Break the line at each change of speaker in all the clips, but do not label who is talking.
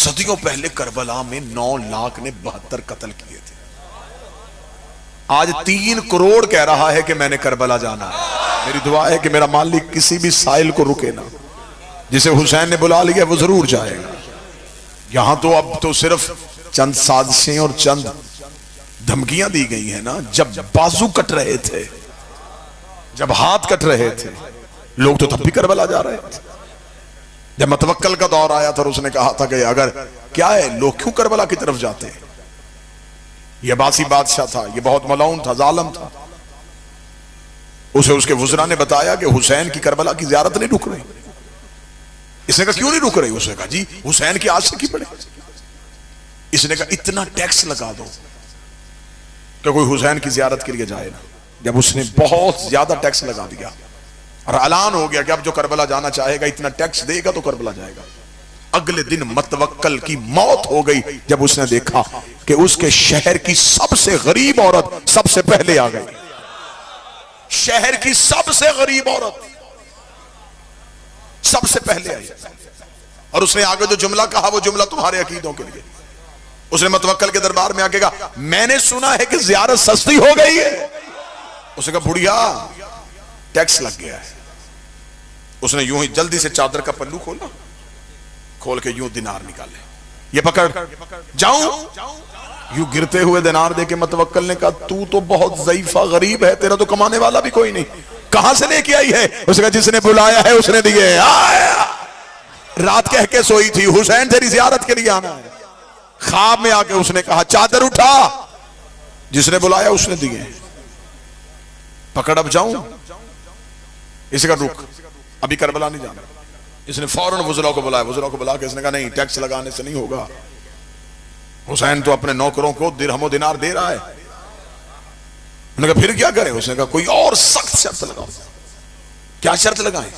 सदियों पहले करबला में 9 लाख ने 72 कत्ल किए थे। आज 3 करोड़ कह रहा है कि मैंने करबला जाना है। मेरी दुआ है कि मेरा मालिक किसी भी साइल को रुके ना। जिसे हुसैन ने बुला लिया वो जरूर जाएगा। यहां तो अब तो सिर्फ चंद साजिशें और चंद धमकियां दी गई हैं ना। जब बाजू कट रहे थे, जब हाथ कट रहे थे, लोग तो तब भी करबला जा रहे थे। जब मतवक्कल का दौर आया था और उसने कहा था कि अगर क्या है, लोग क्यों करबला की तरफ जाते हैं। यह अब्बासी बादशाह था, यह बहुत मलऊन था, जालिम था। उसे उसके वुज़रा ने बताया कि हुसैन की करबला की ज़ियारत नहीं रुक रही। इसने कहा क्यों नहीं रुक रही? उसने कहा जी हुसैन की आशिकी पड़े। इसने कहा इतना टैक्स लगा दो कि कोई हुसैन की ज़ियारत के लिए जाए ना। जब उसने बहुत ज्यादा टैक्स लगा दिया और ऐलान हो गया कि अब जो करबला जाना चाहेगा इतना टैक्स देगा तो करबला जाएगा, अगले दिन मतवक्कल की मौत हो गई जब उसने देखा कि उसके शहर की सबसे गरीब औरत सबसे पहले आ गई। शहर की सबसे गरीब औरत सबसे पहले आई और उसने आगे जो जुमला कहा वो जुमला तुम्हारे अकीदों के लिए। उसने मतवक्कल के दरबार में आके कहा मैंने सुना है कि ज़ियारत सस्ती हो गई है। उसने कहा बुढ़िया टैक्स लग गया है। उसने यूं ही जल्दी से चादर का पल्लू खोला, खोल के यूं दिनार निकाले, ये पकड़ जाऊं। यूं गिरते हुए दिनार देके मतवक्कल ने कहा तू तो बहुत ज़ईफा गरीब है, तेरा तो कमाने वाला भी कोई नहीं, कहां से लेके आई है? उसने कहा जिसने बुलाया है उसने दिए। रात कह के सोई थी हुसैन तेरी ज़ियारत के लिए आना है। ख्वाब में आके उसने कहा चादर उठा, जिसने बुलाया उसने दिए, पकड़ अब जाऊं। इसे कहा रुक, अभी करबला नहीं जाना। इसने फौरन वुज़रा को बुलाया, वुज़रा को बुला के इसने कहा नहीं टैक्स लगाने से नहीं होगा, हुसैन तो अपने नौकरों को दिरहम दिनार दे रहा है। उन्होंने कहा फिर क्या करें? उसने कहा कोई और सख्त शर्त लगाओ। क्या शर्त लगाएं?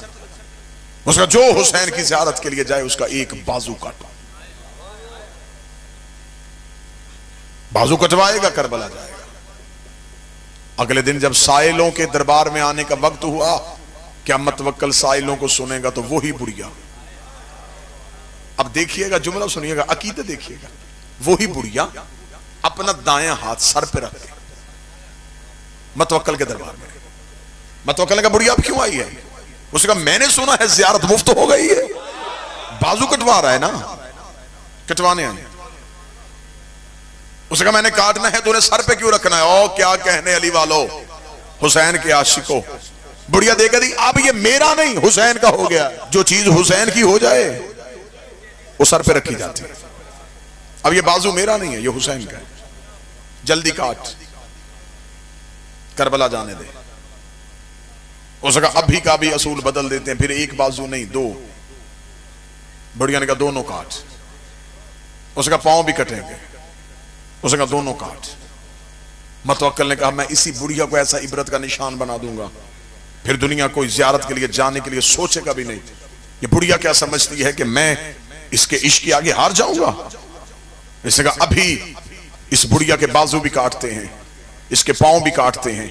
उसका जो हुसैन की ज़ियारत के लिए जाए उसका एक बाजू काटो। बाजू कटवाएगा करबला जाएगा। अगले दिन जब साइलों के दरबार में आने का वक्त हुआ, क्या मतवक्कल साइलों को सुनेगा तो वही बुढ़िया। अब देखिएगा जुमला सुनिएगा, अकीदे देखिएगा। वही बुढ़िया अपना दायां हाथ सर पे रख के मतवक्कल के दरबार में। मतवक्कल ने कहा बुढ़िया अब क्यों आई है? उसने कहा मैंने सुना है ज़ियारत मुफ्त हो गई है। बाजू कटवा रहा है ना, कटवाने आए। उसने कहा मैंने काटना है, तूने सर पे क्यों रखना है? ओ क्या कहने अली वालों, हुसैन के आशिकों। बुढ़िया देखा दी अब ये मेरा नहीं हुसैन का हो गया। जो चीज हुसैन की हो जाए वो सर पे रखी जाती है। अब ये बाजू मेरा नहीं है, ये हुसैन का है, जल्दी काट, करबला जाने दे। उसने कहा अभी का भी असूल बदल देते हैं, फिर एक बाजू नहीं 2। बुढ़िया ने कहा दोनों काट। उसने कहा पांव भी कटेंगे। उसने कहा दोनों काट। मतवक्कल ने कहा मैं इसी बुढ़िया को ऐसा इबरत का निशान बना दूंगा, फिर दुनिया कोई ज़ियारत के लिए जाने के लिए सोचेगा भी नहीं। ये बुढ़िया क्या समझती है कि मैं इसके इश्क के आगे हार जाऊंगा? इसने कहा अभी इस बुढ़िया के बाजू भी काटते हैं, इसके पांव भी काटते हैं,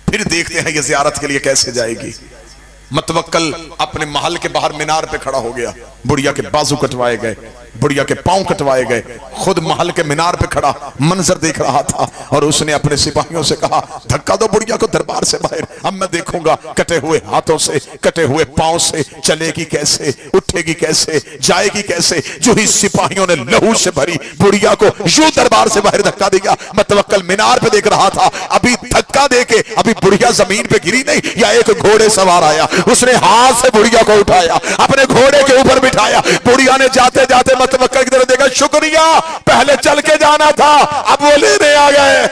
फिर देखते हैं ये ज़ियारत के लिए कैसे जाएगी। मतवक्कल अपने महल के बाहर मीनार पे खड़ा हो गया। बुढ़िया के बाजू कटवाए गए, बुढ़िया के पांव कटवाए गए, खुद महल के मीनार पे खड़ा मंजर देख रहा था और उसने अपने सिपाहियों से कहा धक्का दो बुढ़िया को दरबार से बाहर, अब मैं देखूंगा कटे हुए हाथों से, कटे हुए पांव से चलेगी कैसे, उठेगी कैसे, जाएगी कैसे। जो ही सिपाहियों ने लहू से भरी बुढ़िया को यूं दरबार से बाहर धक्का दिया। मतवक्कल मीनार पे देख रहा था, अभी धक्का देके अभी बुढ़िया जमीन पे गिरी नहीं, या एक घोड़े सवार आया, उसने हाथ से बुढ़िया को उठाया, अपने घोड़े के ऊपर बिठाया। बुढ़िया ने जाते जाते मतवक्कल की तरफ देखा, शुक्रिया, पहले चल के जाना था, अब वो लेने आ गए।